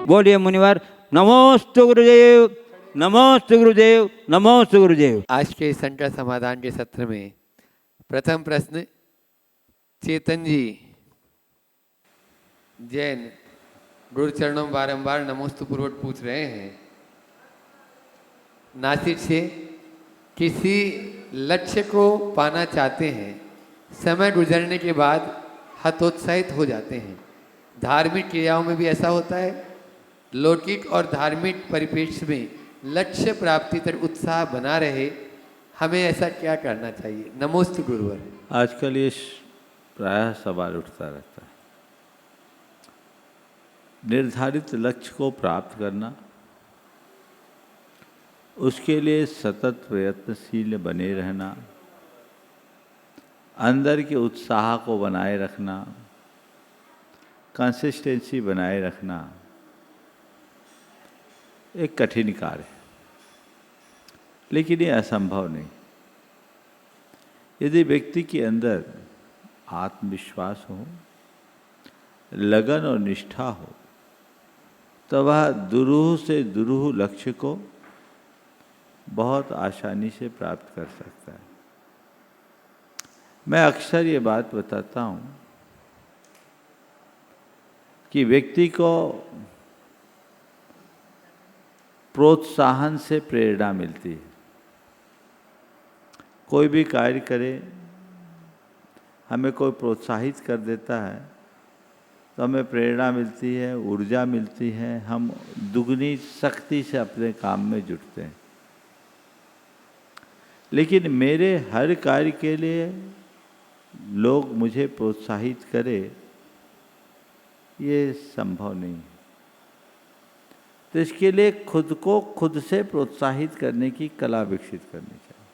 बोलिए मुनिवर नमोस्तु गुरुदेव, नमोस्तु गुरुदेव, नमोस्तु गुरुदेव। आज के संकट समाधान के सत्र में प्रथम प्रश्न चेतन जी जैन गुरु चरणों में बारंबार नमोस्तु पूर्वक पूछ रहे हैं। नासिक से किसी लक्ष्य को पाना चाहते हैं, समय गुजरने के बाद हतोत्साहित हो जाते हैं। धार्मिक क्रियाओं में भी ऐसा होता है। लौकिक और धार्मिक परिप्रेक्ष्य में लक्ष्य प्राप्ति तक उत्साह बना रहे, हमें ऐसा क्या करना चाहिए? नमोस्तु गुरुवर। आजकल ये प्रायः सवाल उठता रहता है। निर्धारित लक्ष्य को प्राप्त करना, उसके लिए सतत प्रयत्नशील बने रहना, अंदर के उत्साह को बनाए रखना, कंसिस्टेंसी बनाए रखना एक कठिन कार्य है, लेकिन ये असंभव नहीं। यदि व्यक्ति के अंदर आत्मविश्वास हो, लगन और निष्ठा हो, तो वह दुरूह से दुरूह लक्ष्य को बहुत आसानी से प्राप्त कर सकता है। मैं अक्सर ये बात बताता हूँ कि व्यक्ति को प्रोत्साहन से प्रेरणा मिलती है। कोई भी कार्य करे, हमें कोई प्रोत्साहित कर देता है तो हमें प्रेरणा मिलती है, ऊर्जा मिलती है, हम दुगनी शक्ति से अपने काम में जुटते हैं। लेकिन मेरे हर कार्य के लिए लोग मुझे प्रोत्साहित करें, ये संभव नहीं है। तो इसके लिए खुद को खुद से प्रोत्साहित करने की कला विकसित करनी चाहिए।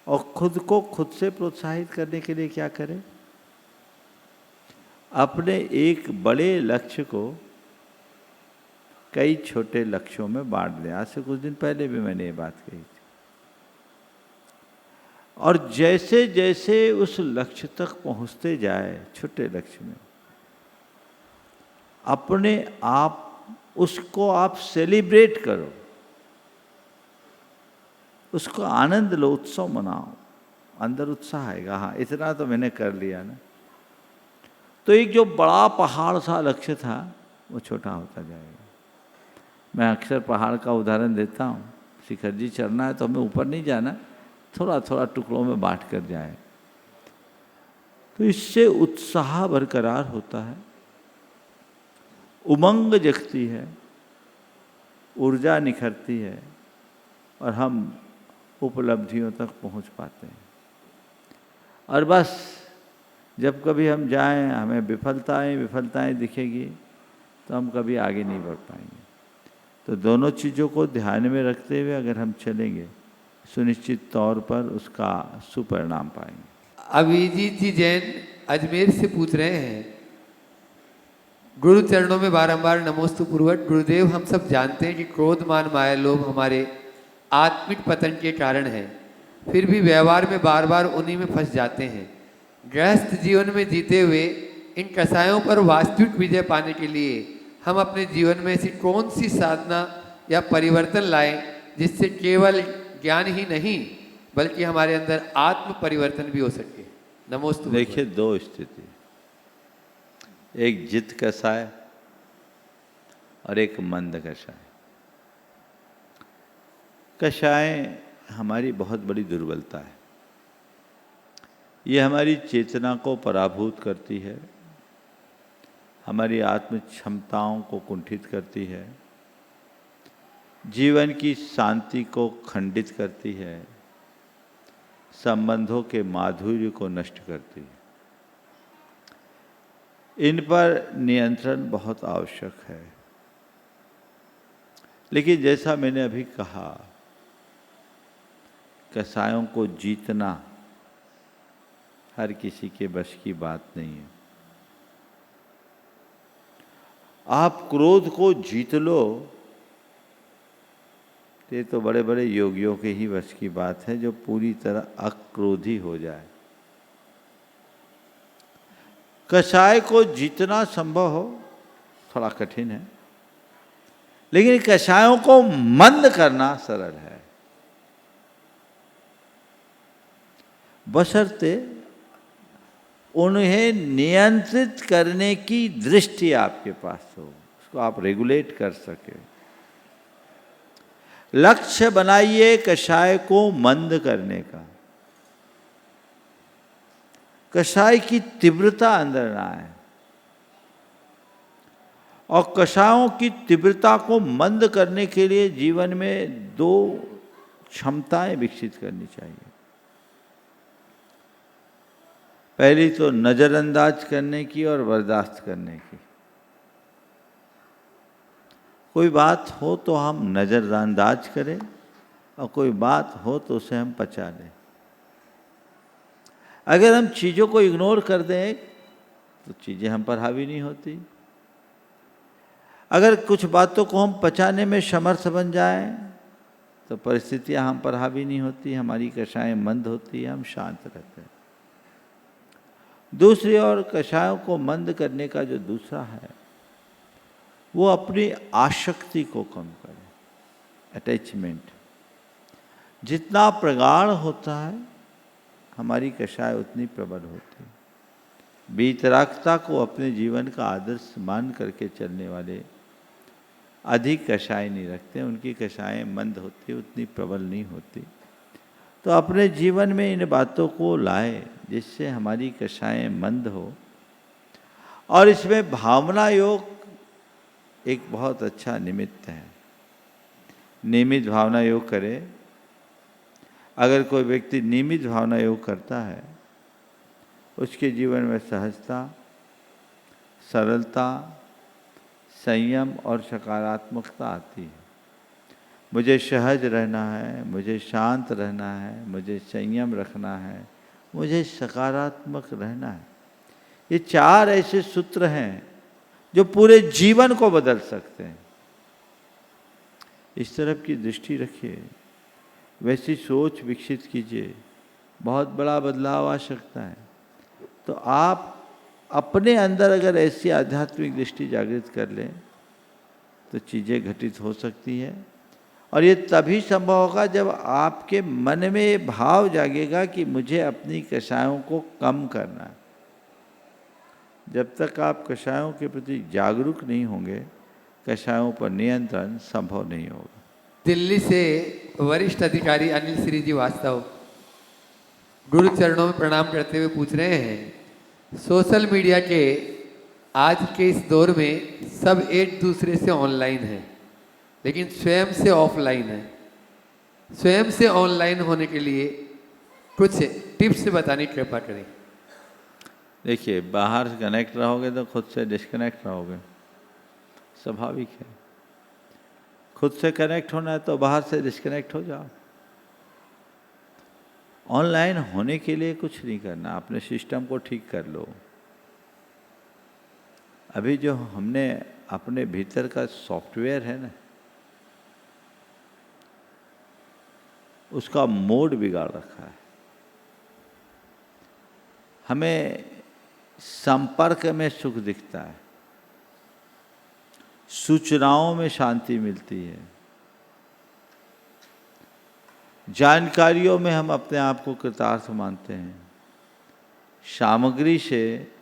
और खुद को खुद से प्रोत्साहित करने के लिए क्या करें? अपने एक बड़े लक्ष्य को कई छोटे लक्ष्यों में बांट दें। आज से कुछ दिन पहले भी मैंने ये बात कही थी। और जैसे जैसे उस लक्ष्य तक पहुंचते जाए, छोटे लक्ष्य में, अपने आप उसको आप सेलिब्रेट करो, उसको आनंद लो, उत्सव मनाओ। अंदर उत्साह आएगा, हाँ इतना तो मैंने कर लिया ना। तो एक जो बड़ा पहाड़ सा लक्ष्य था वो छोटा होता जाएगा। मैं अक्सर पहाड़ का उदाहरण देता हूँ। शिखर जी चढ़ना है तो हमें ऊपर नहीं जाना, थोड़ा थोड़ा टुकड़ों में बांट कर जाए, तो इससे उत्साह बरकरार होता है, उमंग जगती है, ऊर्जा निखरती है और हम उपलब्धियों तक पहुंच पाते हैं। और बस जब कभी हम जाएं, हमें विफलताएं दिखेगी तो हम कभी आगे नहीं बढ़ पाएंगे। तो दोनों चीज़ों को ध्यान में रखते हुए अगर हम चलेंगे, सुनिश्चित तौर पर उसका सुपरिणाम पाएंगे। अभिजीत जी जैन अजमेर से पूछ रहे हैं, गुरु चरणों में बारंबार नमोस्तु पूर्वक। गुरुदेव, हम सब जानते हैं कि क्रोध मान माया लोभ हमारे आत्मिक पतन के कारण है, फिर भी व्यवहार में बार बार उन्हीं में फंस जाते हैं। गृहस्थ जीवन में जीते हुए इन कसायों पर वास्तविक विजय पाने के लिए हम अपने जीवन में ऐसी कौन सी साधना या परिवर्तन लाएं जिससे केवल ज्ञान ही नहीं बल्कि हमारे अंदर आत्म परिवर्तन भी हो सके? नमोस्तु। देखिए, दो स्थिति, एक जित कसाय और एक मंद कषाय। कषाय हमारी बहुत बड़ी दुर्बलता है। ये हमारी चेतना को पराभूत करती है, हमारी आत्म क्षमताओं को कुंठित करती है, जीवन की शांति को खंडित करती है, संबंधों के माधुर्य को नष्ट करती है। इन पर नियंत्रण बहुत आवश्यक है। लेकिन जैसा मैंने अभी कहा, कसायों को जीतना हर किसी के बस की बात नहीं है। आप क्रोध को जीत लो, ये तो बड़े बड़े योगियों के ही वश की बात है, जो पूरी तरह अक्रोधी हो जाए। कषाय को जीतना संभव हो थोड़ा कठिन है, लेकिन कषायों को मंद करना सरल है, बशर्ते उन्हें नियंत्रित करने की दृष्टि आपके पास हो, उसको आप रेगुलेट कर सके। लक्ष्य बनाइए कषाय को मंद करने का, कषाय की तीव्रता अंदर ना आए, और कषायों की तीव्रता को मंद करने के लिए जीवन में 2 क्षमताएं विकसित करनी चाहिए। पहली तो नजरअंदाज करने की और बर्दाश्त करने की। कोई बात हो तो हम नजरअंदाज करें, और कोई बात हो तो उसे हम पचा लें। अगर हम चीज़ों को इग्नोर कर दें तो चीज़ें हम पर हावी नहीं होती। अगर कुछ बातों को हम पचाने में समर्थ बन जाएं तो परिस्थितियां हम पर हावी नहीं होती, हमारी कषायें मंद होती है, हम शांत रहते हैं। दूसरी ओर कषायों को मंद करने का जो दूसरा है, वो अपनी आसक्ति को कम करें, अटैचमेंट। जितना प्रगाढ़ होता है हमारी कषाय उतनी प्रबल होती है। वीतरागता को अपने जीवन का आदर्श मान करके चलने वाले अधिक कषाय नहीं रखते, उनकी कषायें मंद होती, उतनी प्रबल नहीं होती। तो अपने जीवन में इन बातों को लाए जिससे हमारी कषायें मंद हो। और इसमें भावना योग एक बहुत अच्छा निमित्त है। नियमित भावना योग करे। अगर कोई व्यक्ति नियमित भावना योग करता है, उसके जीवन में सहजता, सरलता, संयम और सकारात्मकता आती है। मुझे सहज रहना है, मुझे शांत रहना है, मुझे संयम रखना है, मुझे सकारात्मक रहना है। ये 4 ऐसे सूत्र हैं जो पूरे जीवन को बदल सकते हैं। इस तरफ की दृष्टि रखिए, वैसी सोच विकसित कीजिए। बहुत बड़ा बदलाव आ सकता है। तो आप अपने अंदर अगर ऐसी आध्यात्मिक दृष्टि जागृत कर लें तो चीज़ें घटित हो सकती हैं। और ये तभी संभव होगा जब आपके मन में ये भाव जागेगा कि मुझे अपनी कषायों को कम करना है। जब तक आप कषायों के प्रति जागरूक नहीं होंगे, कषायों पर नियंत्रण संभव नहीं होगा। दिल्ली से वरिष्ठ अधिकारी अनिल श्री जी वास्तव गुरु चरणों में प्रणाम करते हुए पूछ रहे हैं, सोशल मीडिया के आज के इस दौर में सब एक दूसरे से ऑनलाइन है, लेकिन स्वयं से ऑफलाइन है। स्वयं से ऑनलाइन होने के लिए कुछ टिप्स बताने की कृपा करें। देखिए, बाहर से कनेक्ट रहोगे तो खुद से डिस्कनेक्ट रहोगे, स्वाभाविक है। खुद से कनेक्ट होना है तो बाहर से डिस्कनेक्ट हो जाओ। ऑनलाइन होने के लिए कुछ नहीं करना, अपने सिस्टम को ठीक कर लो। अभी जो हमने अपने भीतर का सॉफ्टवेयर है ना, उसका मोड बिगाड़ रखा है। हमें संपर्क में सुख दिखता है, सूचनाओं में शांति मिलती है, जानकारियों में हम अपने आप को कृतार्थ मानते हैं, सामग्री से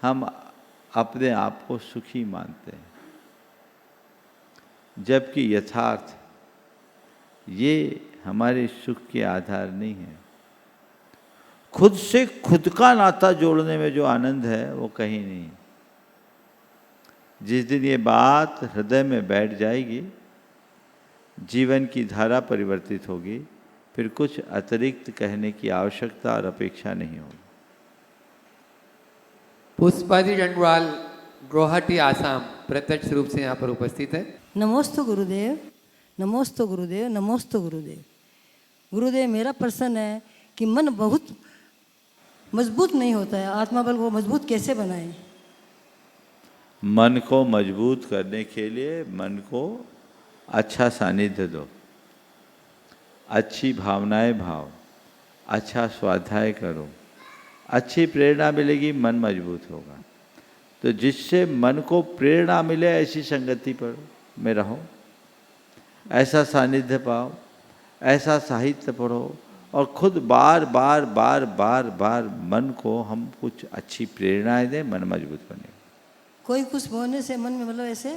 हम अपने आप को सुखी मानते हैं। जबकि यथार्थ ये हमारे सुख के आधार नहीं है। खुद से खुद का नाता जोड़ने में जो आनंद है वो कहीं नहीं। जिस दिन ये बात हृदय में बैठ जाएगी, जीवन की धारा परिवर्तित होगी, फिर कुछ अतिरिक्त कहने की आवश्यकता और अपेक्षा नहीं होगी। पुष्पाजी गंगवाल, गुवाहाटी, आसाम, प्रत्यक्ष रूप से यहाँ पर उपस्थित है। नमोस्तु गुरुदेव, नमोस्तु गुरुदेव, नमोस्तु गुरुदेव। गुरुदेव, मेरा प्रश्न है कि मन बहुत मजबूत नहीं होता है, आत्मा बल को मजबूत कैसे बनाएं? मन को मजबूत करने के लिए मन को अच्छा सानिध्य दो, अच्छी भावनाएं भाव, अच्छा स्वाध्याय करो, अच्छी प्रेरणा मिलेगी, मन मजबूत होगा। तो जिससे मन को प्रेरणा मिले ऐसी संगति पर में रहो, ऐसा सानिध्य पाओ, ऐसा साहित्य पढ़ो और खुद बार बार बार बार बार मन को हम कुछ अच्छी प्रेरणाएं दें, मन मजबूत बने। कोई कुछ बोलने से मन में मतलब ऐसे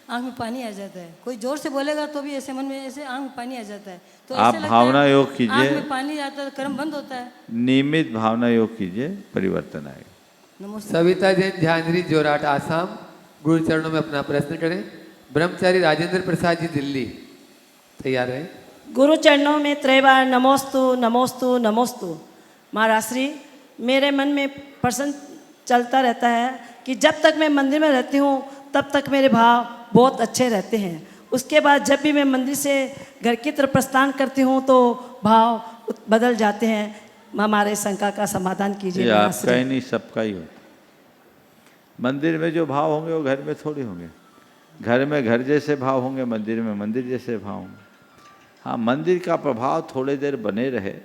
आँख में पानी आ जाता है, कोई जोर से बोलेगा तो भी ऐसे मन में ऐसे आँख में पानी आ जाता है, तो आप ऐसे लगता भावना है योग कीजिए। आँख में पानी आता है, कर्म बंद होता है। नियमित भावना योग कीजिए, परिवर्तन आएगा। नमस्ते। सविता जैन झांझरी जोराट आसाम, गुरु चरणों में अपना प्रश्न करें। ब्रह्मचारी राजेंद्र प्रसाद जी दिल्ली, तैयार है। गुरु चरणों में त्रैबार नमोस्तु नमोस्तु नमोस्तु। महाराज श्री, मेरे मन में प्रश्न चलता रहता है कि जब तक मैं मंदिर में रहती हूँ तब तक मेरे भाव बहुत अच्छे रहते हैं, उसके बाद जब भी मैं मंदिर से घर की तरफ प्रस्थान करती हूँ तो भाव बदल जाते हैं। हमारे शंका का समाधान कीजिए। ये महाराज आपका श्री। ही नहीं, सबका ही होता। मंदिर में जो भाव होंगे वो घर में थोड़ी होंगे। घर में घर जैसे भाव होंगे, मंदिर में मंदिर जैसे भाव होंगे। हाँ, मंदिर का प्रभाव थोड़ी देर बने रहे,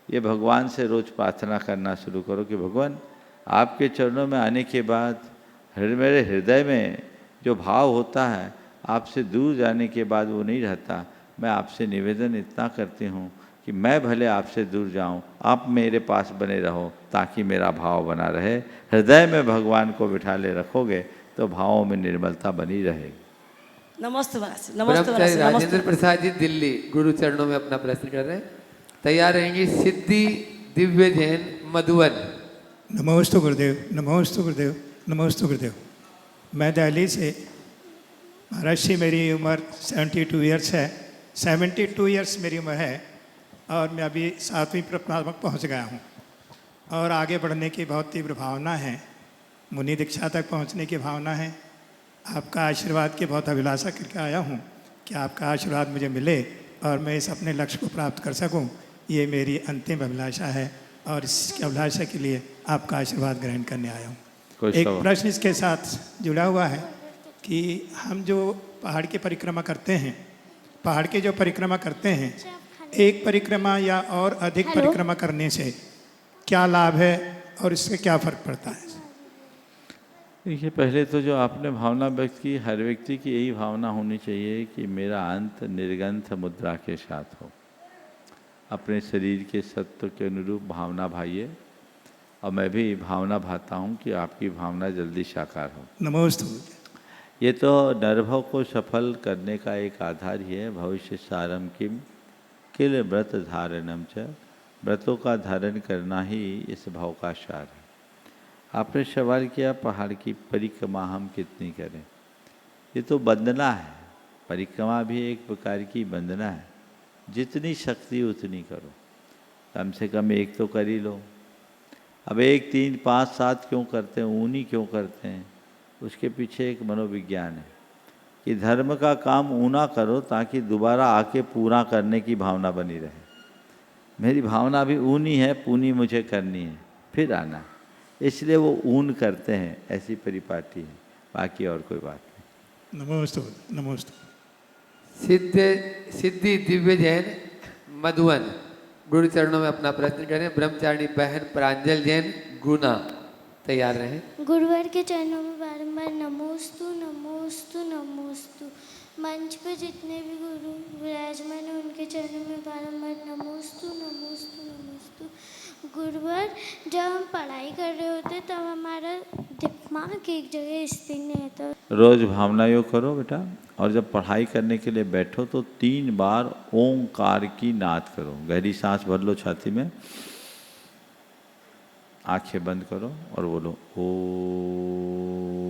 ये भगवान से रोज प्रार्थना करना शुरू करो कि भगवान आपके चरणों में आने के बाद मेरे हृदय में जो भाव होता है, आपसे दूर जाने के बाद वो नहीं रहता। मैं आपसे निवेदन इतना करती हूँ कि मैं भले आपसे दूर जाऊँ, आप मेरे पास बने रहो ताकि मेरा भाव बना रहे। हृदय में भगवान को बिठा ले रखोगे तो भावों में निर्मलता बनी रहेगी। नमस्ते महाराज श्री, नमस्ते महाराज ब्रह्मचारी श्री, राजेंद्र नमस्ते। प्रसाद जी दिल्ली, गुरु चरणों में अपना प्रश्न कर रहे हैं। तैयार रहेंगी सिद्धि दिव्य जैन मधुवन। नमोस्तु गुरुदेव, नमोस्तु गुरुदेव, नमोस्तु गुरुदेव। मैं दिल्ली से, महाराज जी मेरी उम्र 72 ईयर्स है, 72 ईयर्स मेरी उम्र है और मैं अभी 7वीं प्राथमिक पहुंच गया हूं और आगे बढ़ने की बहुत तीव्र भावना है, मुनि दीक्षा तक पहुंचने की भावना है। आपका आशीर्वाद की बहुत अभिलाषा करके आया हूं कि आपका आशीर्वाद मुझे मिले और मैं इस अपने लक्ष्य को प्राप्त कर सकूं, ये मेरी अंतिम अभिलाषा है और इसकी अभिलाषा के लिए आपका आशीर्वाद ग्रहण करने आया हूँ। एक प्रश्न इसके साथ जुड़ा हुआ है कि हम जो पहाड़ की परिक्रमा करते हैं, पहाड़ की जो परिक्रमा करते हैं, एक परिक्रमा या और अधिक परिक्रमा करने से क्या लाभ है और इससे क्या फर्क पड़ता है? देखिए, पहले तो जो आपने भावना व्यक्त की, हर व्यक्ति की यही भावना होनी चाहिए कि मेरा अंत निर्गंथ मुद्रा के साथ हो। अपने शरीर के सत्व के अनुरूप भावना भाइये, और मैं भी भावना भाता हूँ कि आपकी भावना जल्दी साकार हो। नमोस्तु। ये तो निर्भव को सफल करने का एक आधार ही है। भविष्य सारम किम किल व्रत धारणम च, व्रतों का धारण करना ही इस भाव का सार है। आपने सवाल किया पहाड़ की परिक्रमा हम कितनी करें, ये तो वंदना है। परिक्रमा भी एक प्रकार की वंदना है। जितनी शक्ति उतनी करो, कम से कम एक तो कर ही लो। अब 1, 3, 5, 7 क्यों करते हैं, ऊनी क्यों करते हैं, उसके पीछे एक मनोविज्ञान है कि धर्म का काम ऊना करो ताकि दोबारा आके पूरा करने की भावना बनी रहे। मेरी भावना भी ऊनी है, पूनी मुझे करनी है, फिर आना है, इसलिए वो ऊन करते हैं। ऐसी परिपाटी है, बाकी और कोई बात नहीं। नमोस्तु, नमोस्तु। सिद्धि दिव्य जैन मधुवन, गुरु चरणों में अपना प्रश्न करें। ब्रह्मचारिणी बहन प्रांजल जैन गुना, तैयार रहें। गुरुवर के चरणों में बारंबार नमोस्तु नमोस्तु नमोस्तु। मंच पर जितने भी गुरु विराजमान हैं उनके चरणों में बारंबार नमोस्तु नमोस्तु नमोस्तु। गुरुवर, जब हम पढ़ाई कर रहे होते तब हमारा दिमाग एक जगह स्थिर नहीं रहता। रोज भावना योग करो बेटा, और जब पढ़ाई करने के लिए बैठो तो 3 बार ओंकार की नाद करो। गहरी सांस भर लो छाती में, आंखें बंद करो और बोलो ओम।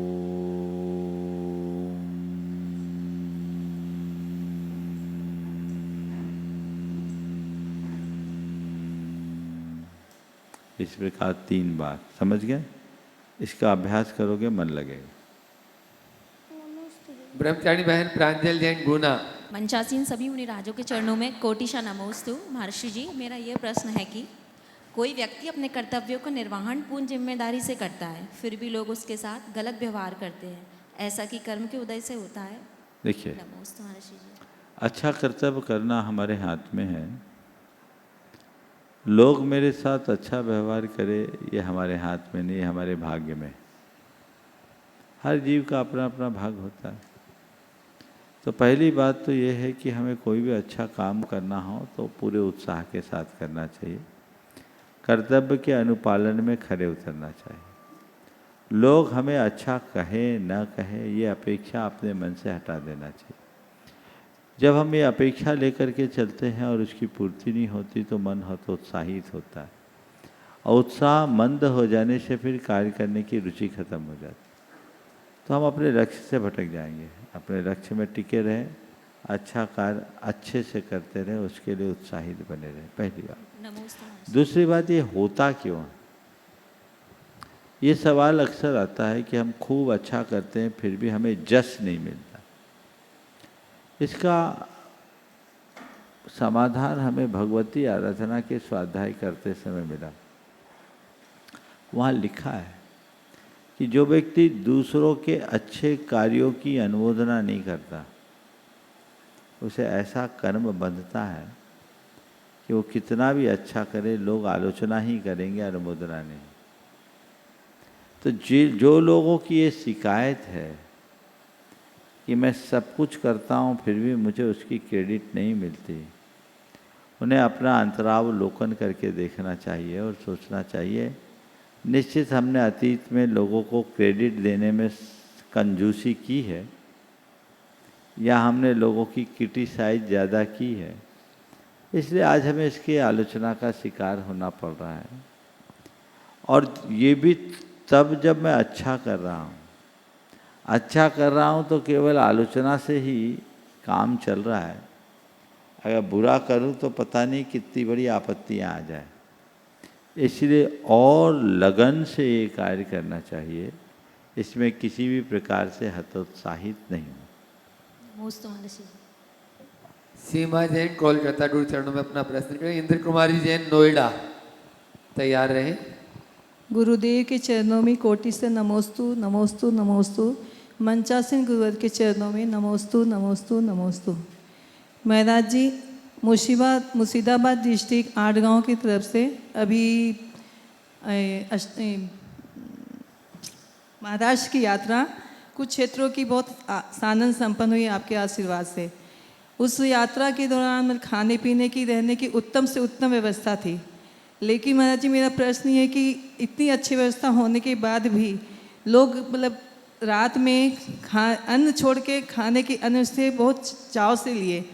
इस प्रकार 3 बार, समझ गए? इसका अभ्यास करोगे मन लगेगा। ब्रह्मचारिणी बहन प्रांजल जैन गुना। मंचासीन सभी मुनिराजों के चरणों में कोटिशा नमोस्तु। महर्षि जी, मेरा ये प्रश्न है कि कोई व्यक्ति अपने कर्तव्यों का निर्वहन पूर्ण जिम्मेदारी से करता है, फिर भी लोग उसके साथ गलत व्यवहार करते हैं, ऐसा कि कर्म के उदय से होता है? देखिए, नमोस्तु महर्षि जी। अच्छा कर्तव्य करना हमारे हाथ में है। लोग मेरे साथ अच्छा व्यवहार करे ये हमारे हाथ में नहीं, हमारे भाग्य में। हर जीव का अपना अपना भाग होता है। तो पहली बात तो ये है कि हमें कोई भी अच्छा काम करना हो तो पूरे उत्साह के साथ करना चाहिए, कर्तव्य के अनुपालन में खरे उतरना चाहिए। लोग हमें अच्छा कहें न कहें ये अपेक्षा अपने मन से हटा देना चाहिए। जब हम ये अपेक्षा लेकर के चलते हैं और उसकी पूर्ति नहीं होती तो मन हतोत्साहित होता है, और उत्साह मंद हो जाने से फिर कार्य करने की रुचि खत्म हो जाती। तो हम अपने लक्ष्य से भटक जाएंगे। अपने लक्ष्य में टिके रहें, अच्छा कार्य अच्छे से करते रहें, उसके लिए उत्साहित बने रहें, पहली बात। दूसरी बात, ये होता क्यों है? ये सवाल अक्सर आता है कि हम खूब अच्छा करते हैं फिर भी हमें जस नहीं मिलता। इसका समाधान हमें भगवती आराधना के स्वाध्याय करते समय मिला। वहाँ लिखा है कि जो व्यक्ति दूसरों के अच्छे कार्यों की अनुमोदना नहीं करता, उसे ऐसा कर्म बंधता है कि वो कितना भी अच्छा करे लोग आलोचना ही करेंगे, अनुमोदना नहीं। तो जो लोगों की ये शिकायत है कि मैं सब कुछ करता हूँ फिर भी मुझे उसकी क्रेडिट नहीं मिलती, उन्हें अपना अंतरावलोकन करके देखना चाहिए और सोचना चाहिए, निश्चित हमने अतीत में लोगों को क्रेडिट देने में कंजूसी की है या हमने लोगों की क्रिटिसाइज ज़्यादा की है, इसलिए आज हमें इसकी आलोचना का शिकार होना पड़ रहा है। और ये भी तब जब मैं अच्छा कर रहा हूँ। अच्छा कर रहा हूँ तो केवल आलोचना से ही काम चल रहा है, अगर बुरा करूँ तो पता नहीं कितनी बड़ी आपत्तियाँ आ जाए। इसलिए और लगन से ये कार्य करना चाहिए, इसमें किसी भी प्रकार से हतोत्साहित नहीं हो। सीमा जैन कोलकाता, गुरु चरणों में अपना प्रश्न करें। इंद्र कुमारी जैन नोएडा, तैयार रहें। गुरुदेव के चरणों में कोटि से नमोस्तु नमोस्तु नमोस्तु। मंचासीन गुरुवर के चरणों में नमोस्तु नमोस्तु नमोस्तु। महाराज जी, मुर्शिदाबाद डिस्ट्रिक्ट आठगांव की तरफ से अभी महाराष्ट्र की यात्रा कुछ क्षेत्रों की बहुत आनंद संपन्न हुई आपके आशीर्वाद से। उस यात्रा के दौरान खाने पीने की, रहने की उत्तम से उत्तम व्यवस्था थी। लेकिन महाराज जी, मेरा प्रश्न ये है कि इतनी अच्छी व्यवस्था होने के बाद भी लोग मतलब रात में अन्न छोड़ के खाने की अन्न से बहुत चाव से लिए,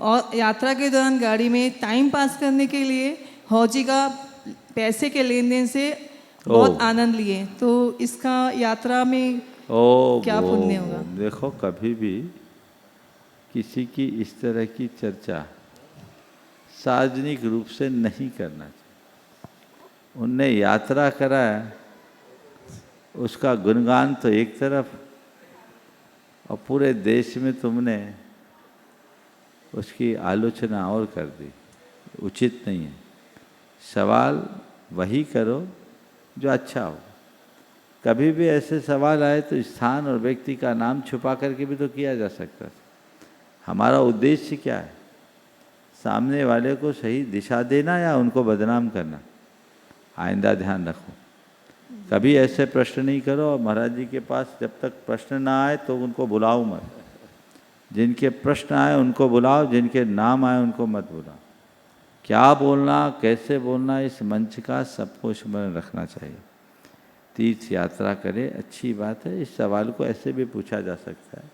और यात्रा के दौरान गाड़ी में टाइम पास करने के लिए हौजी का पैसे के लेन देन से बहुत आनंद लिए। तो इसका यात्रा में क्या पुण्य होगा? देखो, कभी भी किसी की इस तरह की चर्चा सार्वजनिक रूप से नहीं करना चाहिए। उनने यात्रा करा है, उसका गुणगान तो एक तरफ, और पूरे देश में तुमने उसकी आलोचना और कर दी, उचित नहीं है। सवाल वही करो जो अच्छा हो। कभी भी ऐसे सवाल आए तो स्थान और व्यक्ति का नाम छुपा करके भी तो किया जा सकता है। हमारा उद्देश्य क्या है? सामने वाले को सही दिशा देना या उनको बदनाम करना? आइंदा ध्यान रखो, कभी ऐसे प्रश्न नहीं करो। और महाराज जी के पास जब तक प्रश्न ना आए तो उनको बुलाओ मत। जिनके प्रश्न आए उनको बुलाओ, जिनके नाम आए उनको मत बुलाओ। क्या बोलना, कैसे बोलना, इस मंच का सबको स्मरण रखना चाहिए। तीर्थ यात्रा करें, अच्छी बात है। इस सवाल को ऐसे भी पूछा जा सकता है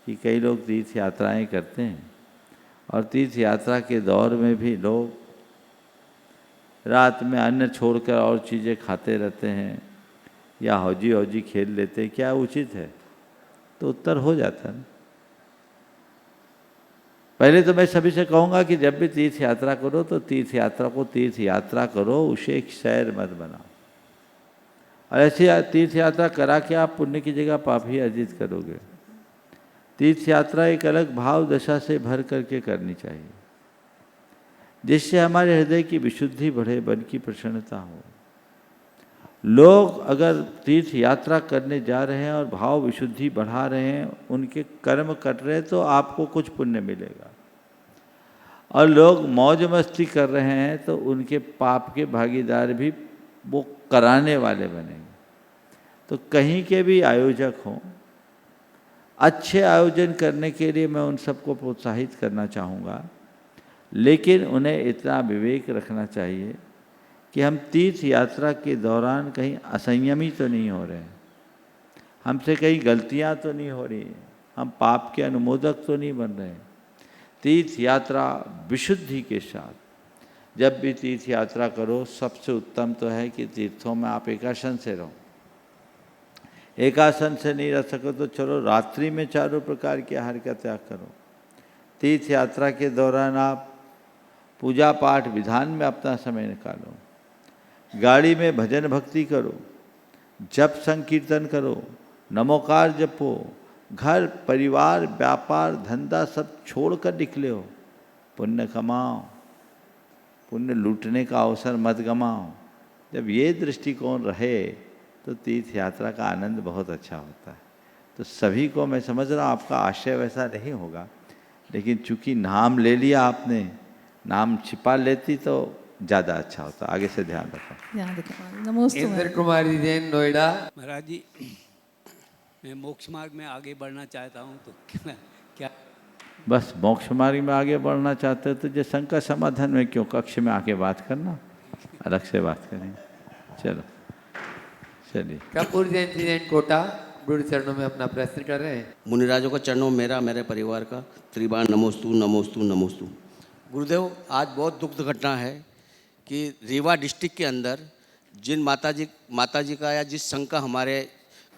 कि कई लोग तीर्थ यात्राएं करते हैं और तीर्थ यात्रा के दौर में भी लोग रात में अन्न छोड़कर और चीज़ें खाते रहते हैं या हौजी हौजी खेल लेते हैं। क्या उचित है? तो उत्तर हो जाता है। पहले तो मैं सभी से कहूँगा कि जब भी तीर्थ यात्रा करो तो तीर्थ यात्रा को तीर्थ यात्रा करो, उसे एक सैर मत बनाओ। और ऐसी तीर्थ यात्रा करा के आप पुण्य की जगह पाप ही अर्जित करोगे। तीर्थ यात्रा एक अलग भाव दशा से भर करके करनी चाहिए, जिससे हमारे हृदय की विशुद्धि बढ़े, मन की प्रसन्नता हो। लोग अगर तीर्थ यात्रा करने जा रहे हैं और भाव विशुद्धि बढ़ा रहे हैं, उनके कर्म कट रहे हैं, तो आपको कुछ पुण्य मिलेगा। और लोग मौज मस्ती कर रहे हैं तो उनके पाप के भागीदार भी वो कराने वाले बनेंगे। तो कहीं के भी आयोजक हों, अच्छे आयोजन करने के लिए मैं उन सबको प्रोत्साहित करना चाहूँगा, लेकिन उन्हें इतना विवेक रखना चाहिए कि हम तीर्थ यात्रा के दौरान कहीं असंयमी तो नहीं हो रहे हैं, हमसे कहीं गलतियां तो नहीं हो रही, हम पाप के अनुमोदक तो नहीं बन रहे। तीर्थ यात्रा विशुद्धि के साथ, जब भी तीर्थ यात्रा करो सबसे उत्तम तो है कि तीर्थों में आप एकासन से रहो। एकासन से नहीं रह सको तो चलो रात्रि में चारों प्रकार के आहार का त्याग करो। तीर्थ यात्रा के दौरान आप पूजा पाठ विधान में अपना समय निकालो, गाड़ी में भजन भक्ति करो, जप संकीर्तन करो, नमोकार जपो, घर परिवार व्यापार धंधा सब छोड़कर निकले हो, पुण्य कमाओ, पुण्य लूटने का अवसर मत गमाओ। जब ये दृष्टिकोण रहे तो तीर्थ यात्रा का आनंद बहुत अच्छा होता है। तो सभी को मैं समझ रहा हूँ आपका आशय वैसा नहीं होगा, लेकिन चूंकि नाम ले लिया आपने, नाम छिपा लेती तो ज़्यादा अच्छा होता। आगे से ध्यान रखो। ध्यान रखें। नमोस्तु इंद्र कुमारी जैन, नोएडा। महाराज जी, मैं मोक्ष मार्ग में आगे बढ़ना चाहता हूँ, तो क्या बस मोक्ष मार्ग में आगे बढ़ना चाहते हो तो जो शंका समाधान में क्यों कक्ष में आके बात करना, अलग से बात करेंगे। चलो चलिए। कपूर जैन जी जैन, कोटा। गुरु चरणों में अपना प्रश्न कर रहे हैं। मुनिराजों का चरणों में मेरा, मेरे परिवार का त्रिबार नमोस्तु नमोस्तु नमोस्तु। गुरुदेव, आज बहुत दुखद घटना है कि रीवा डिस्ट्रिक्ट के अंदर जिन माताजी का या जिस संघ का हमारे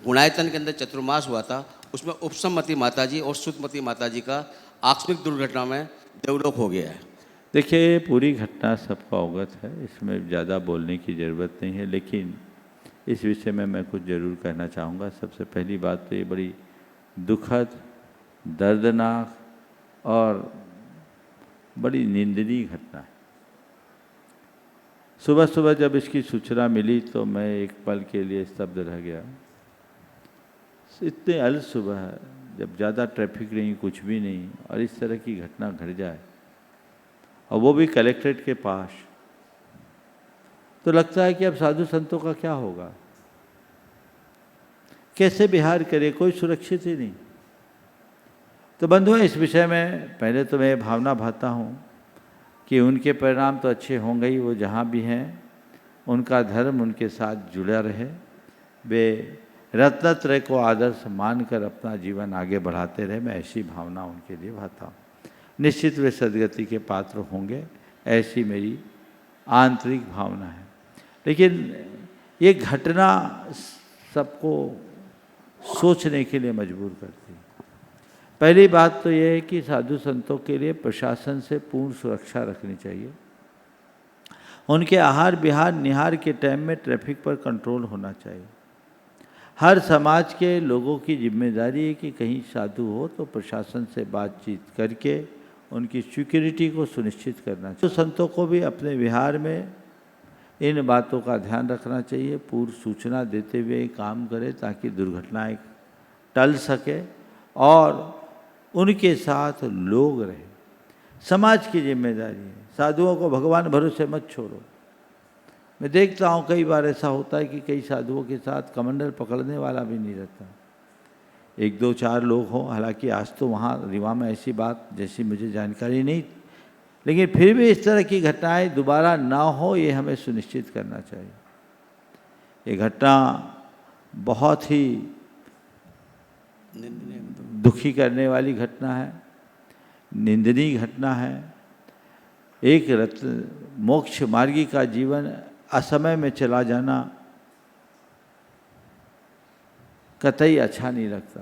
गुणायतन के अंदर चतुर्मास हुआ था, उसमें उपसममती माताजी और सुतमती माताजी का आकस्मिक दुर्घटना में देवलोक हो गया है। देखिए, पूरी घटना सबको अवगत है, इसमें ज़्यादा बोलने की ज़रूरत नहीं है, लेकिन इस विषय में मैं कुछ ज़रूर कहना चाहूँगा। सबसे पहली बात तो ये बड़ी दुखद, दर्दनाक और बड़ी निंदनीय घटना है। सुबह सुबह जब इसकी सूचना मिली तो मैं एक पल के लिए स्तब्ध रह गया। इतने अल सुबह जब ज़्यादा ट्रैफिक नहीं, कुछ भी नहीं, और इस तरह की घटना घट जाए, और वो भी कलेक्ट्रेट के पास, तो लगता है कि अब साधु संतों का क्या होगा, कैसे विहार करे, कोई सुरक्षित ही नहीं। तो बंधुओं, इस विषय में पहले तो मैं भावना भाता हूँ कि उनके परिणाम तो अच्छे होंगे ही, वो जहाँ भी हैं उनका धर्म उनके साथ जुड़ा रहे, वे रत्नत्रय को आदर्श मानकर अपना जीवन आगे बढ़ाते रहे। मैं ऐसी भावना उनके लिए भाता हूँ। निश्चित वे सदगति के पात्र होंगे, ऐसी मेरी आंतरिक भावना है। लेकिन ये घटना सबको सोचने के लिए मजबूर करती है। पहली बात तो ये है कि साधु संतों के लिए प्रशासन से पूर्ण सुरक्षा रखनी चाहिए। उनके आहार विहार निहार के टाइम में ट्रैफिक पर कंट्रोल होना चाहिए। हर समाज के लोगों की जिम्मेदारी है कि कहीं साधु हो तो प्रशासन से बातचीत करके उनकी सिक्योरिटी को सुनिश्चित करना चाहिए। तो संतों को भी अपने विहार में इन बातों का ध्यान रखना चाहिए, पूर्व सूचना देते हुए काम करें ताकि दुर्घटनाएं टल सके और उनके साथ लोग रहे। समाज की जिम्मेदारी है, साधुओं को भगवान भरोसे मत छोड़ो। मैं देखता हूँ कई बार ऐसा होता है कि कई साधुओं के साथ कमंडल पकड़ने वाला भी नहीं रहता, एक दो चार लोग हों। हालांकि आज तो वहाँ रीवा में ऐसी बात जैसी मुझे जानकारी नहीं, लेकिन फिर भी इस तरह की घटनाएं दोबारा ना हो, ये हमें सुनिश्चित करना चाहिए। ये घटना बहुत ही दुखी करने वाली घटना है, निंदनीय घटना है। एक मोक्ष मार्गी का जीवन असमय में चला जाना कतई अच्छा नहीं लगता।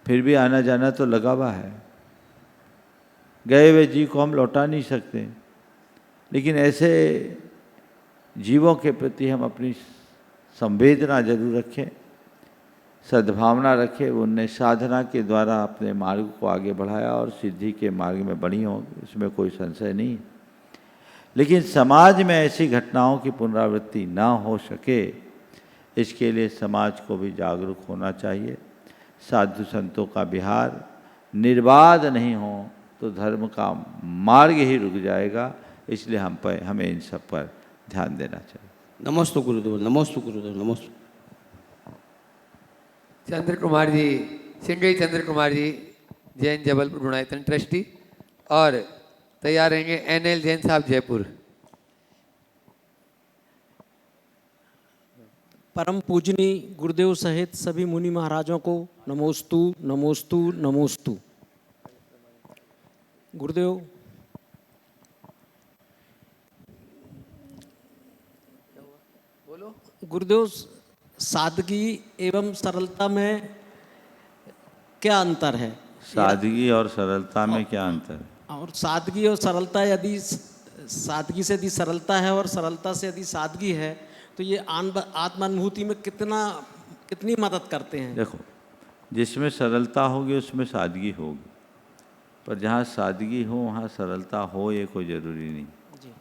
फिर भी आना जाना तो लगा हुआ है, गए हुए जीव को हम लौटा नहीं सकते, लेकिन ऐसे जीवों के प्रति हम अपनी संवेदना जरूर रखें, सद्भावना रखें। उनने साधना के द्वारा अपने मार्ग को आगे बढ़ाया और सिद्धि के मार्ग में बढ़ी हो, इसमें कोई संशय नहीं। लेकिन समाज में ऐसी घटनाओं की पुनरावृत्ति ना हो सके, इसके लिए समाज को भी जागरूक होना चाहिए। साधु संतों का विहार निर्बाध नहीं हो तो धर्म का मार्ग ही रुक जाएगा, इसलिए हमें इन सब पर ध्यान देना चाहिए। नमोस्तु गुरुदेव, नमोस्तु गुरुदेव, नमोस्तु। चंद्र कुमार जी सिंगई चंद्र कुमार जी, जैन जबलपुर गुणायतन ट्रस्टी, और तैयार रहेंगे NL जैन साहब जयपुर। परम पूजनी गुरुदेव सहित सभी मुनि महाराजों को नमोस्तु नमोस्तु नमोस्तु। गुरुदेव, गुरुदेव, सादगी एवं सरलता में क्या अंतर है? सादगी और सरलता में क्या अंतर है? और सादगी और सरलता, यदि सादगी से यदि सरलता है और सरलता से यदि सादगी है, तो ये आत्मानुभूति में कितनी मदद करते हैं? देखो, जिसमें सरलता होगी उसमें सादगी होगी, पर जहाँ सादगी हो वहाँ सरलता हो ये कोई ज़रूरी नहीं। जी।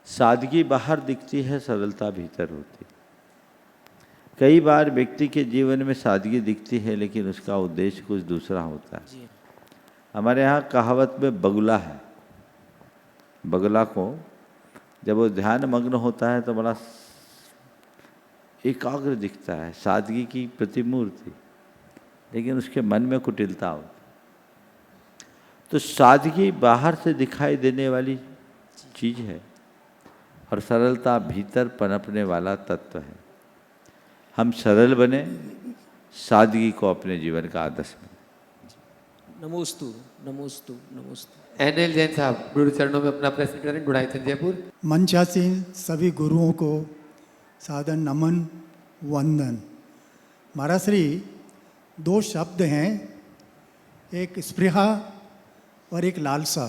सादगी बाहर दिखती है, सरलता भीतर होती है। कई बार व्यक्ति के जीवन में सादगी दिखती है लेकिन उसका उद्देश्य कुछ दूसरा होता है। जी। हमारे यहाँ कहावत में बगुला है। बगुला को जब वो ध्यान मग्न होता है तो बड़ा एकाग्र दिखता है, सादगी की प्रतिमूर्ति, लेकिन उसके मन में कुटिलता होती। तो सादगी बाहर से दिखाई देने वाली चीज़ है और सरलता भीतर पनपने वाला तत्व है। हम सरल बने, सादगी को अपने जीवन का आदर्श बने। नमोस्तु नमोस्तु नमोस्तु। NL जैन साहब गुरु चरणों में अपना प्रश्न करें, गुणायतन जयपुर। मंचासीन सभी गुरुओं को सादर नमन वंदन। महाराज श्री, दो शब्द हैं, एक स्पृहा और एक लालसा।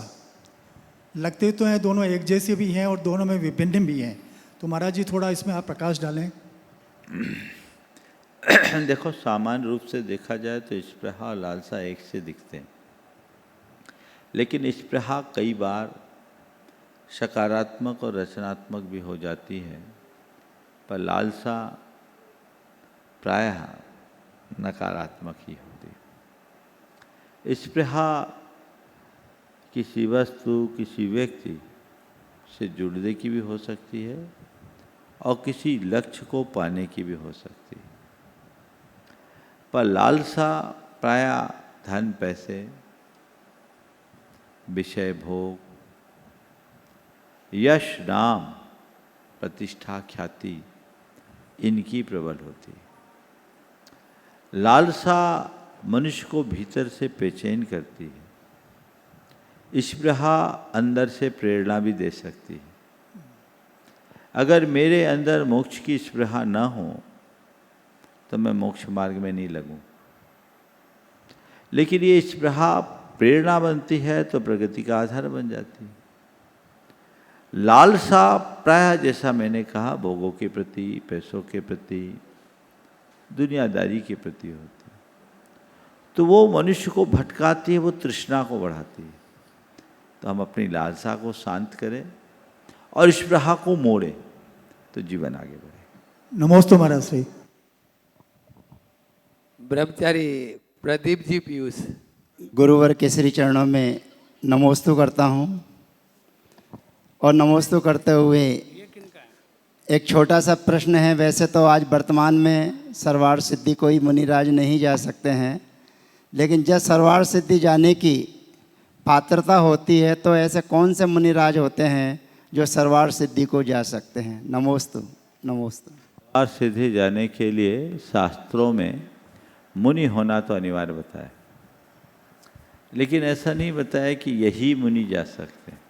लगते तो हैं दोनों एक जैसे भी हैं और दोनों में विभिन्न भी हैं, तो महाराज जी थोड़ा इसमें आप प्रकाश डालें। देखो, सामान्य रूप से देखा जाए तो स्पृहा और लालसा एक से दिखते हैं, लेकिन स्पृहा कई बार सकारात्मक और रचनात्मक भी हो जाती है, पर लालसा प्रायः नकारात्मक ही होती है। स्पृहा किसी वस्तु, किसी व्यक्ति से जुड़ने की भी हो सकती है और किसी लक्ष्य को पाने की भी हो सकती है, पर लालसा प्रायः धन, पैसे, विषय भोग, यश, नाम, प्रतिष्ठा, ख्याति, इनकी प्रबल होती है। लालसा मनुष्य को भीतर से बेचैन करती है। स्पृहा अंदर से प्रेरणा भी दे सकती है। अगर मेरे अंदर मोक्ष की स्पृहा न हो तो मैं मोक्ष मार्ग में नहीं लगूं, लेकिन ये स्पृहा प्रेरणा बनती है तो प्रगति का आधार बन जाती है। लालसा प्रायः, जैसा मैंने कहा, भोगों के प्रति, पैसों के प्रति, दुनियादारी के प्रति होती है, तो वो मनुष्य को भटकाती है, वो तृष्णा को बढ़ाती है। तो हम अपनी लालसा को शांत करें और स्पृहा को मोड़ें तो जीवन आगे बढ़े। नमोस्तु महाराज श्री। ब्रह्मचारी प्रदीप जी पीयूष। गुरुवर के श्री चरणों में नमोस्तु करता हूँ, और नमोस्तु करते हुए एक छोटा सा प्रश्न है। वैसे तो आज वर्तमान में सर्वार्थ सिद्धि कोई मुनिराज नहीं जा सकते हैं, लेकिन जब सर्वार्थ सिद्धि जाने की पात्रता होती है तो ऐसे कौन से मुनिराज होते हैं जो सर्वार्थ सिद्धि को जा सकते हैं? नमोस्तु नमोस्तु। सर्वार्थ सिद्धि जाने के लिए शास्त्रों में मुनि होना तो अनिवार्य बताया, लेकिन ऐसा नहीं बताया कि यही मुनि जा सकते हैं।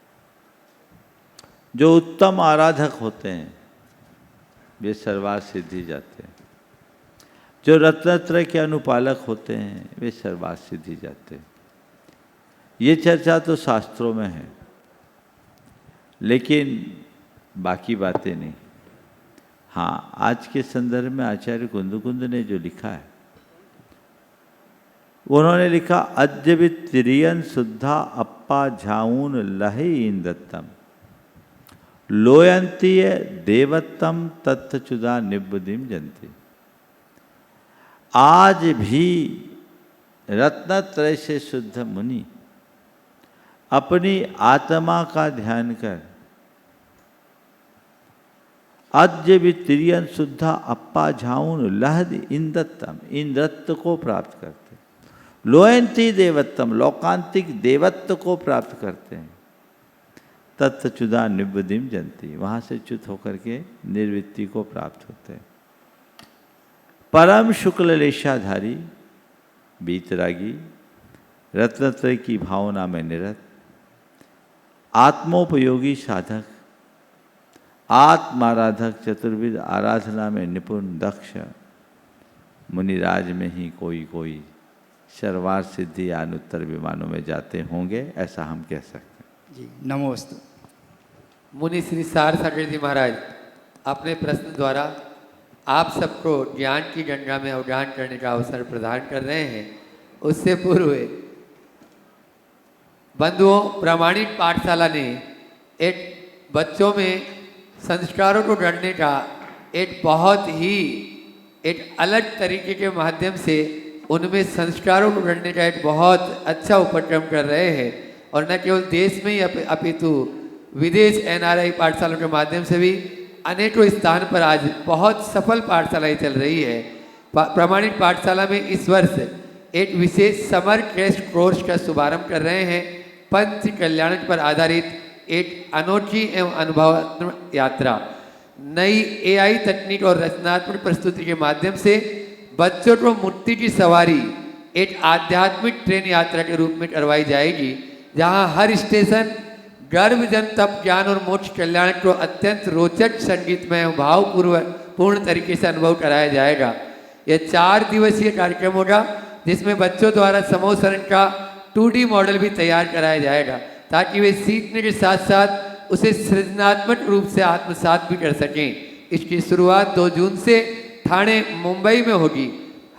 जो उत्तम आराधक होते हैं वे सर्वार्थ सिद्धि जाते हैं। जो रत्नत्रय के अनुपालक होते हैं वे सर्वार्थ सिद्धि जाते हैं। ये चर्चा तो शास्त्रों में है, लेकिन बाकी बातें नहीं। हाँ, आज के संदर्भ में आचार्य कुंदकुंद ने जो लिखा है, उन्होंने लिखा, अद्य तिरियन शुद्धा अप्पा झाऊन लहे इंदत्तम लोयंती देवत्तम तत्चुदा निब्बदिम जंती। आज भी रत्नत्रय से शुद्ध मुनि अपनी आत्मा का ध्यान कर अद्य वित्रियन शुद्धा अप्पा झाउन लहद इंद्रत्तम, इंद्रत्व को प्राप्त करते हैं। लोयंती देवत्तम, लौकांतिक देवत्व को प्राप्त करते हैं। तत्चुदा निवदिम जनती, वहाँ से च्युत होकर के निर्वृत्ति को प्राप्त होते हैं। परम शुक्ल लेशाधारी बीतरागी, रत्नत्रय की भावना में निरत, आत्मोपयोगी साधक, आत्माराधक, चतुर्विध आराधना में निपुण, दक्ष, मुनिराज में ही कोई कोई सर्वार सिद्धि अनुत्तर विमानों में जाते होंगे, ऐसा हम कह सकते हैं। जी नमोस्तु। मुनि श्री सार सागर जी महाराज अपने प्रश्न द्वारा आप सबको ज्ञान की गंगा में अवगाहन करने का अवसर प्रदान कर रहे हैं। उससे पूर्व बंधुओं, प्रामाणिक पाठशाला ने एक बच्चों में संस्कारों को गढ़ने का एक बहुत ही एक अलग तरीके के माध्यम से उनमें संस्कारों को गढ़ने का एक बहुत अच्छा उपक्रम कर रहे हैं। और न केवल देश में ही अपितु विदेश NRI पाठशालाओं के माध्यम से भी अनेकों स्थान पर आज बहुत सफल पाठशालाएं चल रही है। प्रामाणिक पाठशाला में इस वर्ष एक विशेष समर क्रैश कोर्स का शुभारंभ कर रहे हैं। पंच कल्याण पर आधारित एक अनोखी एवं अनुभवात्मक यात्रा नई AI तकनीक और रचनात्मक प्रस्तुति के माध्यम से बच्चों को मुक्ति की सवारी एक आध्यात्मिक ट्रेन यात्रा के रूप में करवाई जाएगी, जहां हर स्टेशन गर्भ जन तप ज्ञान और मोक्ष कल्याण को अत्यंत रोचक संगीतमय भावपूर्ण तरीके से अनुभव कराया जाएगा। यह 4 दिवसीय कार्यक्रम होगा, जिसमें बच्चों द्वारा समूहसरण का 2D मॉडल भी तैयार कराया जाएगा, ताकि वे सीखने के साथ साथ उसे सृजनात्मक रूप से आत्मसात भी कर सकें। इसकी शुरुआत 2 जून से ठाणे मुंबई में होगी।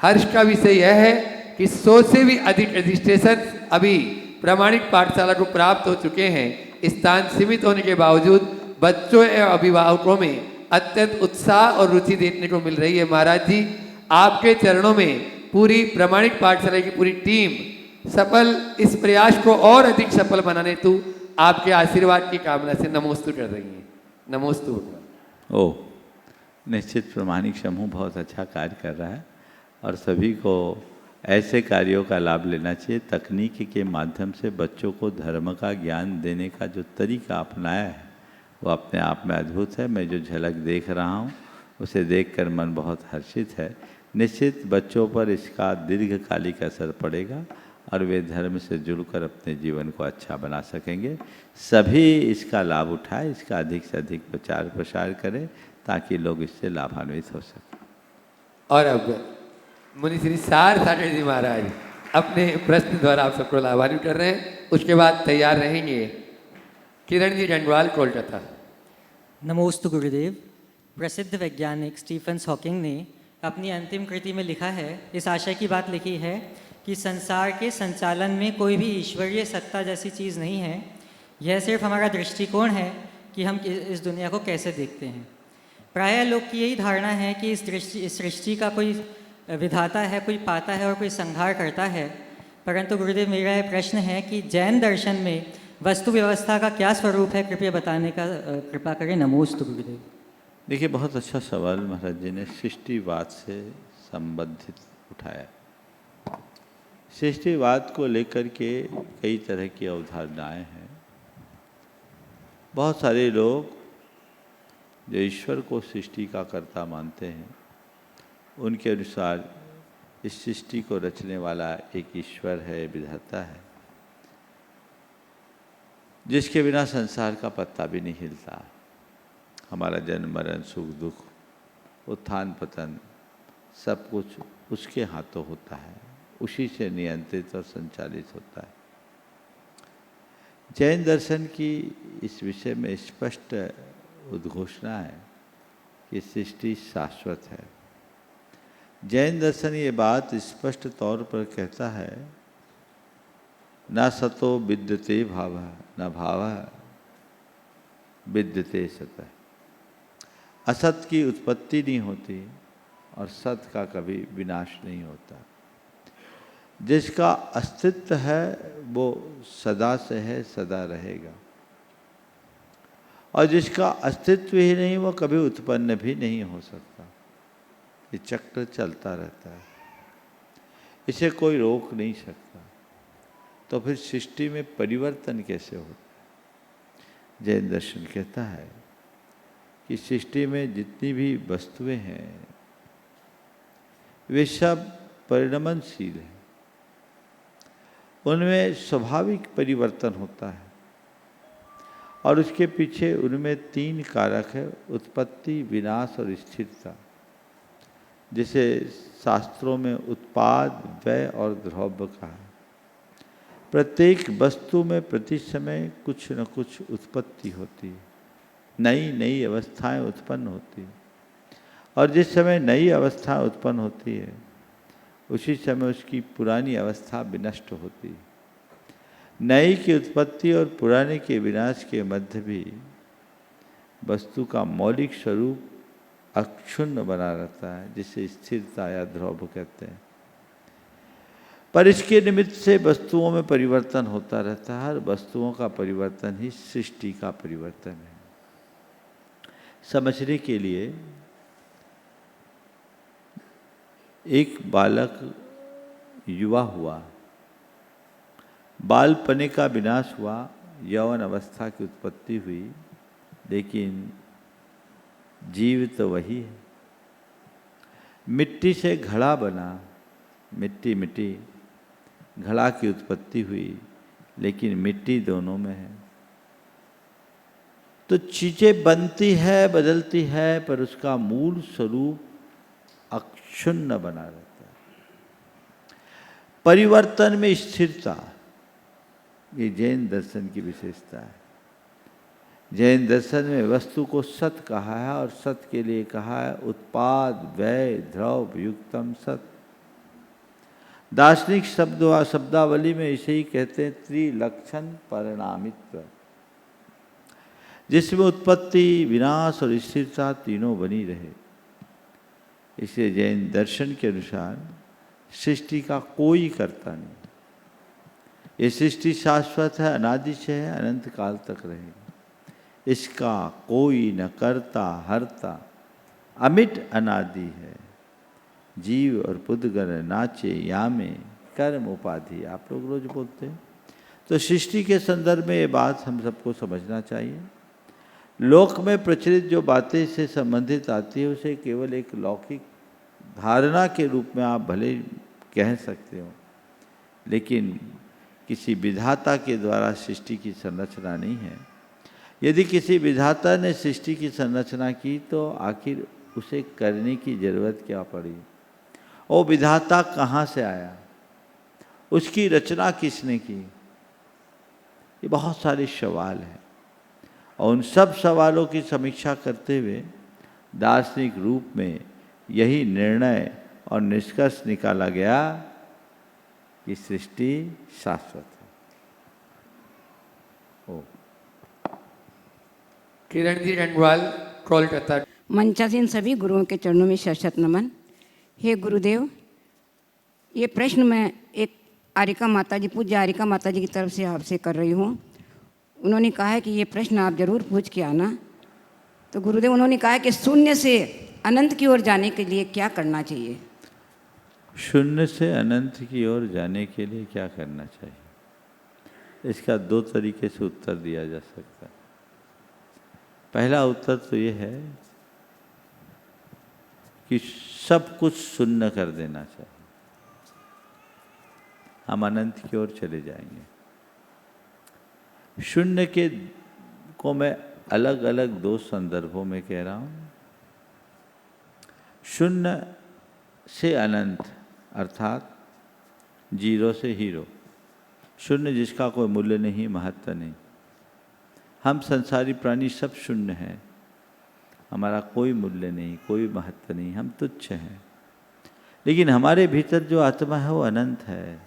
हर्ष का विषय यह है कि 100 से भी अधिक रजिस्ट्रेशन अभी प्रामाणिक पाठशाला को प्राप्त हो चुके हैं। स्थान सीमित होने के बावजूद बच्चों एवं अभिभावकों में अत्यंत उत्साह और रुचि देखने को मिल रही है। महाराज जी, आपके चरणों में पूरी प्रामाणिक पाठशाला की पूरी टीम सफल इस प्रयास को और अधिक सफल बनाने हेतु आपके आशीर्वाद की कामना से नमोस्तु कर रही है। नमोस्तु। ओह, निश्चित प्रामाणिक समूह बहुत अच्छा कार्य कर रहा है और सभी को ऐसे कार्यों का लाभ लेना चाहिए। तकनीक के माध्यम से बच्चों को धर्म का ज्ञान देने का जो तरीका अपनाया है वो अपने आप में अद्भुत है। मैं जो झलक देख रहा हूँ उसे देखकर मन बहुत हर्षित है। निश्चित बच्चों पर इसका दीर्घकालिक असर पड़ेगा और वे धर्म से जुड़कर अपने जीवन को अच्छा बना सकेंगे। सभी इसका लाभ उठाएं, इसका अधिक से अधिक प्रचार प्रसार करें ताकि लोग इससे लाभान्वित हो सकें। और अब मुनि श्री सार सागर जी महाराज अपने प्रश्न द्वारा आप सबको लाभान्वित कर रहे हैं। उसके बाद तैयार रहेंगे किरण जी गंगवाल कोलकाता। नमोस्तु गुरुदेव। प्रसिद्ध वैज्ञानिक स्टीफन हॉकिंग ने अपनी अंतिम कृति में लिखा है, इस आशय की बात लिखी है कि संसार के संचालन में कोई भी ईश्वरीय सत्ता जैसी चीज़ नहीं है। यह सिर्फ हमारा दृष्टिकोण है कि हम इस दुनिया को कैसे देखते हैं। प्रायः लोग की यही धारणा है कि इस सृष्टि का कोई विधाता है, कोई पाता है और कोई संहार करता है। परंतु गुरुदेव, मेरा यह प्रश्न है कि जैन दर्शन में वस्तु व्यवस्था का क्या स्वरूप है, कृपया बताने का कृपा करें। नमोस्तु गुरुदेव। देखिए, बहुत अच्छा सवाल महाराज जी ने सृष्टिवाद से संबंधित उठाया। सृष्टिवाद को लेकर के कई तरह की अवधारणाएं हैं। बहुत सारे लोग जो ईश्वर को सृष्टि का कर्ता मानते हैं, उनके अनुसार इस सृष्टि को रचने वाला एक ईश्वर है, विधाता है, जिसके बिना संसार का पत्ता भी नहीं हिलता। हमारा जन्म मरण सुख दुख उत्थान पतन सब कुछ उसके हाथों होता है, उसी से नियंत्रित और संचालित होता है। जैन दर्शन की इस विषय में स्पष्ट उद्घोषणा है कि सृष्टि शाश्वत है। जैन दर्शन ये बात स्पष्ट तौर पर कहता है, न सतो विद्यते भाव, न भाव विद्यते सत। असत की उत्पत्ति नहीं होती और सत का कभी विनाश नहीं होता। जिसका अस्तित्व है वो सदा से है, सदा रहेगा। और जिसका अस्तित्व ही नहीं वो कभी उत्पन्न भी नहीं हो सकता। ये चक्र चलता रहता है, इसे कोई रोक नहीं सकता। तो फिर सृष्टि में परिवर्तन कैसे होता है? जैन दर्शन कहता है कि सृष्टि में जितनी भी वस्तुएं हैं वे सब परिणमनशील हैं, उनमें स्वाभाविक परिवर्तन होता है और उसके पीछे उनमें 3 कारक है, उत्पत्ति, विनाश और स्थिरता, जिसे शास्त्रों में उत्पाद, व्यय और द्रव्य कहा है। प्रत्येक वस्तु में प्रति समय कुछ न कुछ उत्पत्ति होती है, नई नई अवस्थाएं उत्पन्न होती हैं और जिस समय नई अवस्था उत्पन्न होती है उसी समय उसकी पुरानी अवस्था विनष्ट होती है। नई की उत्पत्ति और पुराने के विनाश के मध्य भी वस्तु का मौलिक स्वरूप अक्षुण्ण बना रहता है, जिसे स्थिरता या ध्रुव कहते हैं। पर इसके निमित्त से वस्तुओं में परिवर्तन होता रहता है और वस्तुओं का परिवर्तन ही सृष्टि का परिवर्तन है। समझने के लिए एक बालक युवा हुआ, बालपने का विनाश हुआ, यौवन अवस्था की उत्पत्ति हुई, लेकिन जीव तो वही है। मिट्टी से घड़ा बना, मिट्टी मिट्टी, घड़ा की उत्पत्ति हुई, लेकिन मिट्टी दोनों में है। तो चीजें बनती है, बदलती है, पर उसका मूल स्वरूप अक्षुण्ण बना रहता है। परिवर्तन में स्थिरता, ये जैन दर्शन की विशेषता है। जैन दर्शन में वस्तु को सत कहा है और सत के लिए कहा है उत्पाद, व्यय, द्रव्य युक्तम सत। दार्शनिक शब्दावली में इसे ही कहते हैं त्रिलक्षण परिणामित्व, जिसमें उत्पत्ति, विनाश और स्थिरता तीनों बनी रहे। इसे जैन दर्शन के अनुसार सृष्टि का कोई कर्ता नहीं। ये सृष्टि शाश्वत है, अनादि से है, अनंत काल तक रहेगी। इसका कोई न कर्ता हरता, अमिट अनादि है। जीव और पुद्गल नाचे यामे कर्म उपाधि, आप लोग रोज बोलते हैं। तो सृष्टि के संदर्भ में ये बात हम सबको समझना चाहिए। लोक में प्रचलित जो बातें इससे संबंधित आती है उसे केवल एक लौकिक धारणा के रूप में आप भले कह सकते हो, लेकिन किसी विधाता के द्वारा सृष्टि की संरचना नहीं है। यदि किसी विधाता ने सृष्टि की संरचना की तो आखिर उसे करने की जरूरत क्या पड़ी? वो विधाता कहाँ से आया? उसकी रचना किसने की? ये बहुत सारे सवाल हैं और उन सब सवालों की समीक्षा करते हुए दार्शनिक रूप में यही निर्णय और निष्कर्ष निकाला गया कि सृष्टि शाश्वत है। ओ किरण जी रंगवाल, कोलकाता। मंचासीन सभी गुरुओं के चरणों में शत नमन। हे गुरुदेव, ये प्रश्न मैं एक आरिका माता जी, पूज्य आरिका माता जी की तरफ से आपसे कर रही हूँ। उन्होंने कहा है कि ये प्रश्न आप जरूर पूछ के आना। तो गुरुदेव, उन्होंने कहा है कि शून्य से अनंत की ओर जाने के लिए क्या करना चाहिए? शून्य से अनंत की ओर जाने के लिए क्या करना चाहिए? इसका 2 तरीके से उत्तर दिया जा सकता है। पहला उत्तर तो ये है कि सब कुछ शून्य कर देना चाहिए, हम अनंत की ओर चले जाएंगे। शून्य के को मैं अलग अलग 2 संदर्भों में कह रहा हूँ। शून्य से अनंत अर्थात जीरो से हीरो, शून्य जिसका कोई मूल्य नहीं, महत्व नहीं। हम संसारी प्राणी सब शून्य हैं, हमारा कोई मूल्य नहीं, कोई महत्व नहीं, हम तुच्छ हैं। लेकिन हमारे भीतर जो आत्मा है वो अनंत है,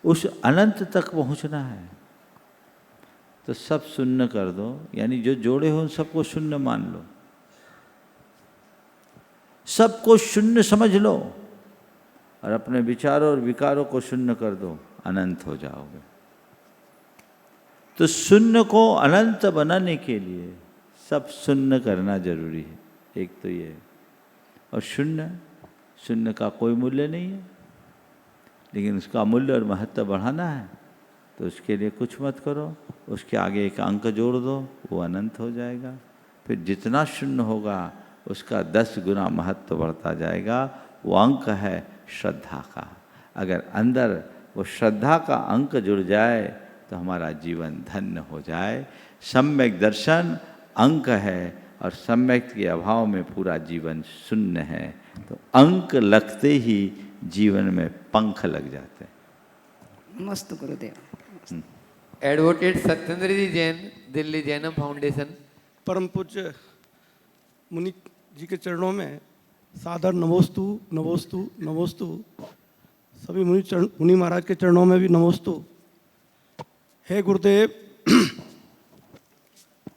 उस अनंत तक पहुंचना है। तो सब शून्य कर दो, यानी जो जोड़े हो उन सबको शून्य मान लो, सबको शून्य समझ लो और अपने विचारों और विकारों को शून्य कर दो, अनंत हो जाओगे। तो शून्य को अनंत बनाने के लिए सब शून्य करना जरूरी है, एक तो ये है। और शून्य का कोई मूल्य नहीं है, लेकिन उसका मूल्य और महत्व बढ़ाना है तो उसके लिए कुछ मत करो, उसके आगे एक अंक जोड़ दो, वो अनंत हो जाएगा। फिर जितना शून्य होगा उसका 10 गुना महत्व बढ़ता जाएगा। वो अंक है श्रद्धा का। अगर अंदर वो श्रद्धा का अंक जुड़ जाए तो हमारा जीवन धन्य हो जाए। सम्यक दर्शन अंक है और सम्यक के अभाव में पूरा जीवन शून्य है। तो अंक लगते ही जीवन में पंख लग जाते हैं। मस्त गुरुदेव। एडवोकेट सत्येंद्र जी जैन, दिल्ली जैनम फाउंडेशन। परम पूज्य मुनि जी के चरणों में सादर नमोस्तु नमोस्तु नमोस्तु। सभी मुनि महाराज के चरणों में भी नमोस्तु। हे गुरुदेव।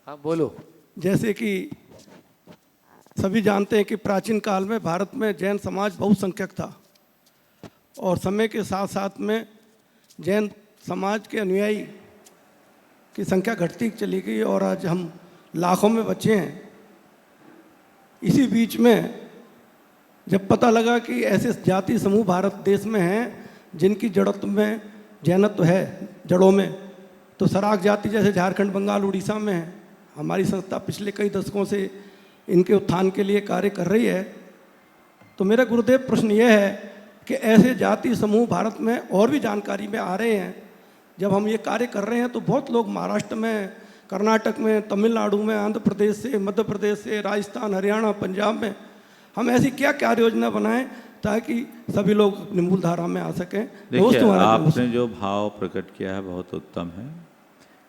हाँ बोलो। जैसे कि सभी जानते हैं कि प्राचीन काल में भारत में जैन समाज बहुसंख्यक था और समय के साथ साथ में जैन समाज के अनुयायी की संख्या घटती चली गई और आज हम लाखों में बचे हैं। इसी बीच में जब पता लगा कि ऐसे जाति समूह भारत देश में हैं जिनकी जड़त्व में जैनत्व है जड़ों में, तो सराक जाति जैसे झारखंड, बंगाल, उड़ीसा में है। हमारी संस्था पिछले कई दशकों से इनके उत्थान के लिए कार्य कर रही है। तो मेरा गुरुदेव प्रश्न ये है कि ऐसे जाति समूह भारत में और भी जानकारी में आ रहे हैं। जब हम ये कार्य कर रहे हैं तो बहुत लोग महाराष्ट्र में, कर्नाटक में, तमिलनाडु में, आंध्र प्रदेश से, मध्य प्रदेश से, राजस्थान, हरियाणा, पंजाब में हम ऐसी क्या कार्य योजना बनाएं ताकि सभी लोग अपनी मूल धारा में आ सकें। देखिए, आपने जो भाव प्रकट किया है बहुत उत्तम है।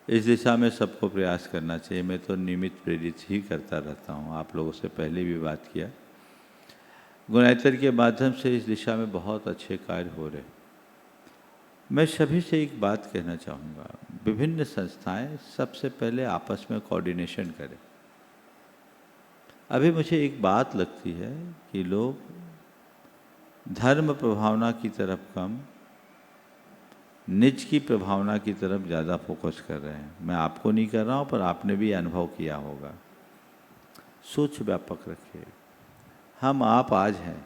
इस दिशा में सबको प्रयास करना चाहिए। मैं तो नियमित प्रेरित ही करता रहता हूँ। आप लोगों से पहले भी बात किया। गुणायतर के माध्यम से इस दिशा में बहुत अच्छे कार्य हो रहे। मैं सभी से एक बात कहना चाहूँगा, विभिन्न संस्थाएं सबसे पहले आपस में कोऑर्डिनेशन करें। अभी मुझे एक बात लगती है कि लोग धर्म प्रभावना की तरफ कम, निज की प्रभावना की तरफ ज़्यादा फोकस कर रहे हैं। मैं आपको नहीं कर रहा हूँ, पर आपने भी अनुभव किया होगा। सोच व्यापक रखिए। हम आप आज हैं,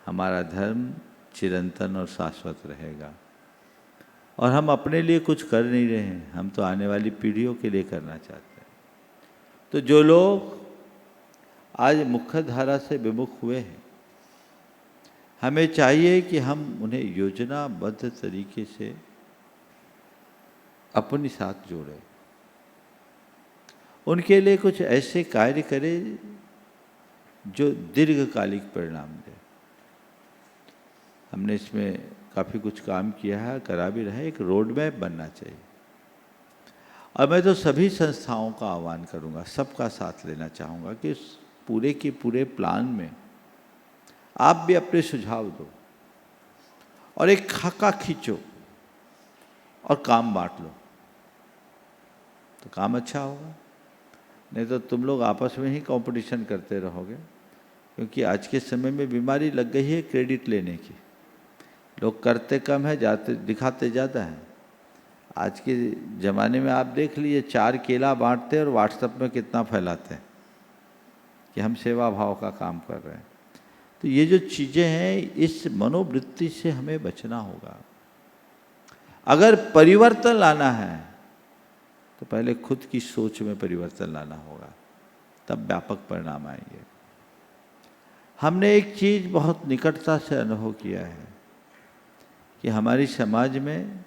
हमारा धर्म चिरंतन और शाश्वत रहेगा। और हम अपने लिए कुछ कर नहीं रहे हैं, हम तो आने वाली पीढ़ियों के लिए करना चाहते हैं। तो जो लोग आज मुख्य धारा से विमुख हुए हैं, हमें चाहिए कि हम उन्हें योजनाबद्ध तरीके से अपने साथ जोड़ें, उनके लिए कुछ ऐसे कार्य करें जो दीर्घकालिक परिणाम दे। हमने इसमें काफ़ी कुछ काम किया है, करा भी रहा है। एक रोड मैप बनना चाहिए। और मैं तो सभी संस्थाओं का आह्वान करूंगा, सबका साथ लेना चाहूँगा कि इस पूरे के पूरे प्लान में आप भी अपने सुझाव दो और एक खाका खींचो और काम बांट लो, तो काम अच्छा होगा। नहीं तो तुम लोग आपस में ही कंपटीशन करते रहोगे, क्योंकि आज के समय में बीमारी लग गई है क्रेडिट लेने की। लोग करते कम है, जाते दिखाते ज़्यादा है। आज के ज़माने में आप देख लीजिए, 4 केला बांटते हैं और व्हाट्सएप में कितना फैलाते हैं कि हम सेवा भाव का काम कर रहे हैं। तो ये जो चीज़ें हैं, इस मनोवृत्ति से हमें बचना होगा। अगर परिवर्तन लाना है तो पहले खुद की सोच में परिवर्तन लाना होगा, तब व्यापक परिणाम आएंगे। हमने एक चीज़ बहुत निकटता से अनुभव किया है कि हमारी समाज में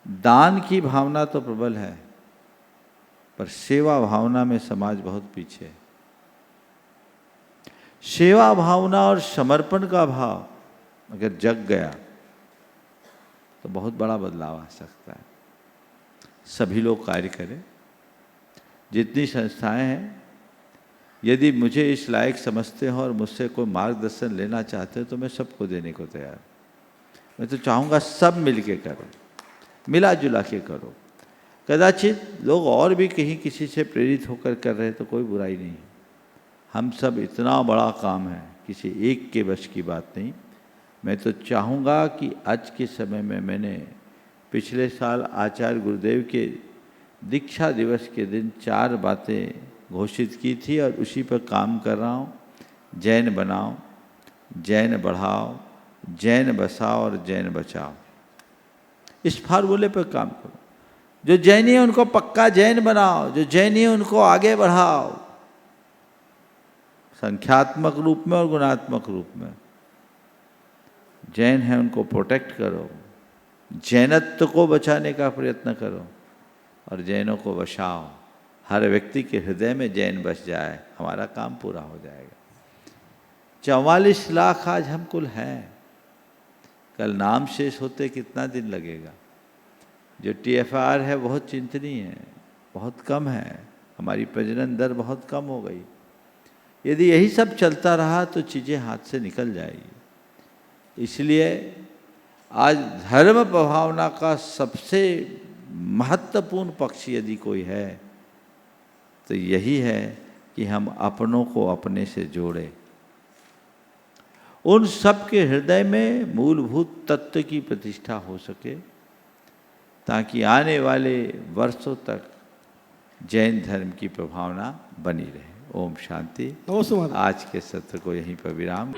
दान की भावना तो प्रबल है, पर सेवा भावना में समाज बहुत पीछे है। सेवा भावना और समर्पण का भाव अगर जग गया तो बहुत बड़ा बदलाव आ सकता है। सभी लोग कार्य करें, जितनी संस्थाएं हैं। यदि मुझे इस लायक समझते हो और मुझसे कोई मार्गदर्शन लेना चाहते हो तो मैं सबको देने को तैयार। मैं तो चाहूँगा सब मिल के करो, मिला जुला के करो। कदाचित लोग और भी कहीं किसी से प्रेरित होकर कर रहे हैं तो कोई बुराई नहीं है। हम सब इतना बड़ा काम है, किसी एक के बस की बात नहीं। मैं तो चाहूँगा कि आज के समय में मैंने पिछले साल आचार्य गुरुदेव के दीक्षा दिवस के दिन 4 बातें घोषित की थी और उसी पर काम कर रहा हूँ। जैन बनाओ, जैन बढ़ाओ, जैन बसाओ और जैन बचाओ। इस फार्मूले पर काम करो। जो जैनी है उनको पक्का जैन बनाओ, जो जैनी है उनको आगे बढ़ाओ, संख्यात्मक रूप में और गुणात्मक रूप में। जैन है उनको प्रोटेक्ट करो, जैनत्व को बचाने का प्रयत्न करो और जैनों को बचाओ। हर व्यक्ति के हृदय में जैन बस जाए, हमारा काम पूरा हो जाएगा। 44 लाख आज हम कुल हैं। कल नाम शेष होते कितना दिन लगेगा। जो TFR है बहुत चिंतनीय है, बहुत कम है। हमारी प्रजनन दर बहुत कम हो गई। यदि यही सब चलता रहा तो चीज़ें हाथ से निकल जाएगी। इसलिए आज धर्म भावना का सबसे महत्वपूर्ण पक्ष यदि कोई है तो यही है कि हम अपनों को अपने से जोड़ें। उन सब के हृदय में मूलभूत तत्व की प्रतिष्ठा हो सके ताकि आने वाले वर्षों तक जैन धर्म की प्रभावना बनी रहे। ओम शांति। आज के सत्र को यहीं पर विराम।